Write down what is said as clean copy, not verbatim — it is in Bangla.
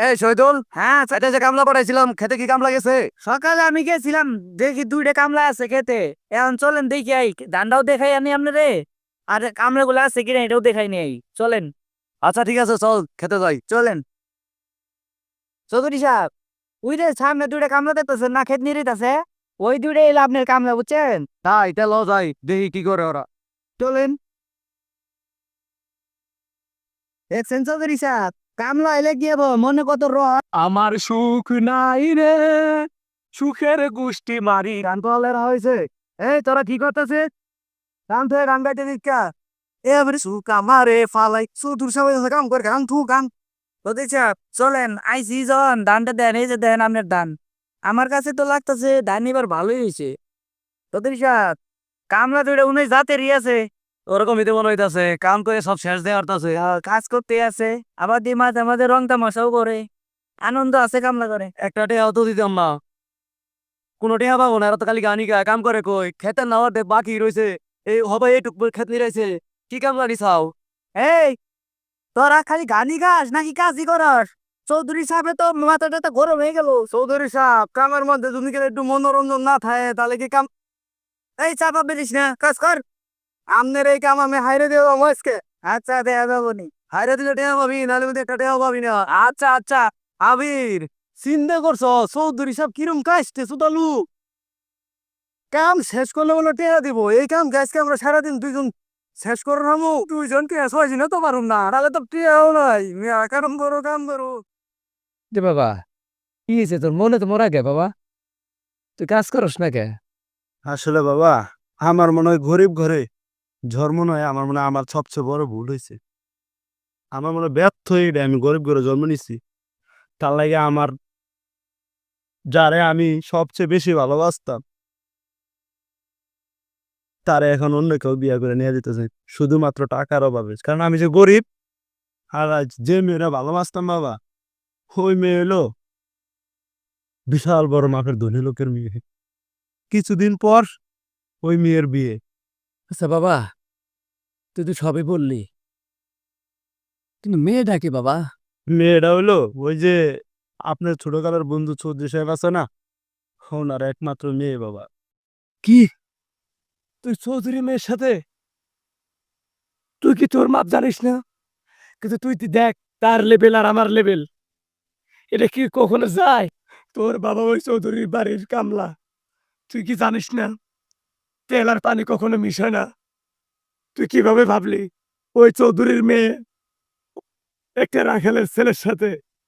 এই শহীদুল, হ্যাঁ এটা যে কামলা পাঠাইছিলাম খেতে কি কামলা গেছে? সকালে আমি গেছিলাম, দেখি দুইটা কামলা আছে খেতে। এখন চলেন দেখি আই, ধানটাও দেখাই আনি আপনারে, আর কামলা গুলা আছে কিনা এটাও দেখাই নেই। চলেন আচ্ছা ঠিক আছে, চল খেতে যাই। চলেন। চৌধুরী সাহেব, ওই যে সামনে দুইটা কামলা দেখতেছেন না, খেত নিরিতেছে, ওই দুইটা এলো আপনার কামলা, বুঝছেন? তাই এটা ল যাই, দেখি কি করে ওরা। চলেন। দেখছেন চৌধুরী সাহেব, কামলা এলে কি হবো, মনে কত রস। আমার সুখ নাই রে, সুখের গোষ্ঠী মারি। গান তো আলেরা হয়েছে। এই তোরা কি করতেছে? গান থেকে গান গাইতে দিকা এবারে সুখ আমারে ফালাই চৌধুরী সাহেব কাম করে গান থু গান। চৌধুরী সাহেব চলেন, আইসি জন ধানটা দেন, এই যে দেন আপনার ধান। আমার কাছে তো লাগতেছে ধান এবার ভালোই হয়েছে। চৌধুরী সাহেব, কামলা দুইটা উনিশ জাতেরই আছে, ওরকমই তো মনে হইতাছে, কাম করে সব শেষ দেওয়ার আছে। কাজ করতে আছে, আবার দিয়ে মাঝে মাঝে রং তামাশাও করে, আনন্দ আছে কামলা করে। একটা টেহাও তো দিতাম না, কোনো টেহা পাবো না। এরা তো খালি গানই গায়, কাম করে কই খেতে নেওয়ার বাকি রয়েছে। এই হবে এইটুক খেত নিরাইছে, কি কাম লাগি চাও? এই, তোরা খালি গানই গাস নাকি কাজই করস? চৌধুরী সাহেব তো মাথাটা তো গরম হয়ে গেল। চৌধুরী সাহেব, কামের মধ্যে যদি কেউ একটু মনোরঞ্জন না থাকে তাহলে কি কাম? এই চাপা বেরিস না, কাজ কর। আমনের এই কাম আমি হাইরে দেবো আজকে। আচ্ছা দেয়া যাবো নি। হাইরে দিলে টেহা পাবি, নাহলে কিন্তু একটা টেহা পাবি না। আচ্ছা আচ্ছা। আবির, চিন্তা করছো চৌধুরী সাহেব কিরম কাজতে সুদালু? কাম শেষ করলে বলে টেহা দিব। এই কাম গাছকে আমরা সারাদিন দুইজন শেষ করে নামু, দুইজন টেহা ছয়জন তো পারুম না, তাহলে তো টেহাও নাই। কাম করো কাম করো। যে বাবা, কি হয়েছে তোর? মনে তো মরা গে বাবা, তুই কাজ করস না কে? আসলে বাবা, আমার মনে হয় গরিব ঘরে জন্ম নয়, আমার মনে হয় আমার সবচেয়ে বড় ভুল হয়েছে। আমার মনে হয় ব্যর্থ হয়ে গেছে, আমি গরিব ঘরে জন্ম নিছি। তার লাগে আমার, যারে আমি সবচেয়ে বেশি ভালোবাসতাম, তারে এখন অন্য কেউ বিয়ে করে নিয়ে যেতেছে শুধুমাত্র টাকার অভাবে। কারণ আমি যে গরিব, আর আজ যে মেয়েরা ভালোবাসতাম বাবা, ওই মেয়ে হলো বিশাল বড় মাপের ধনী লোকের মেয়ে। কিছুদিন পর ওই মেয়ের বিয়ে। আচ্ছা বাবা, তুই তো সবই বললি, কিন্তু মেয়েটা কি বাবা? মেয়েটা হইলো ওই যে আপনার ছোটকালের বন্ধু চৌধুরী সাহেব আছে না, ওনার একমাত্র মেয়ে বাবা। কি, তুই চৌধুরী মেয়ের সাথে? তুই কি তোর মাপ জানিস না? কিন্তু তুই দেখ, তার লেভেল আর আমার লেভেল, এটা কি কখনো যায়? তোর বাবা ওই চৌধুরীর বাড়ির কামলা, তুই কি জানিস না তেল আর পানি কখনো মিশে না? তুই কিভাবে ভাবলি ওই চৌধুরীর মেয়ে একটা রাখালের ছেলের সাথে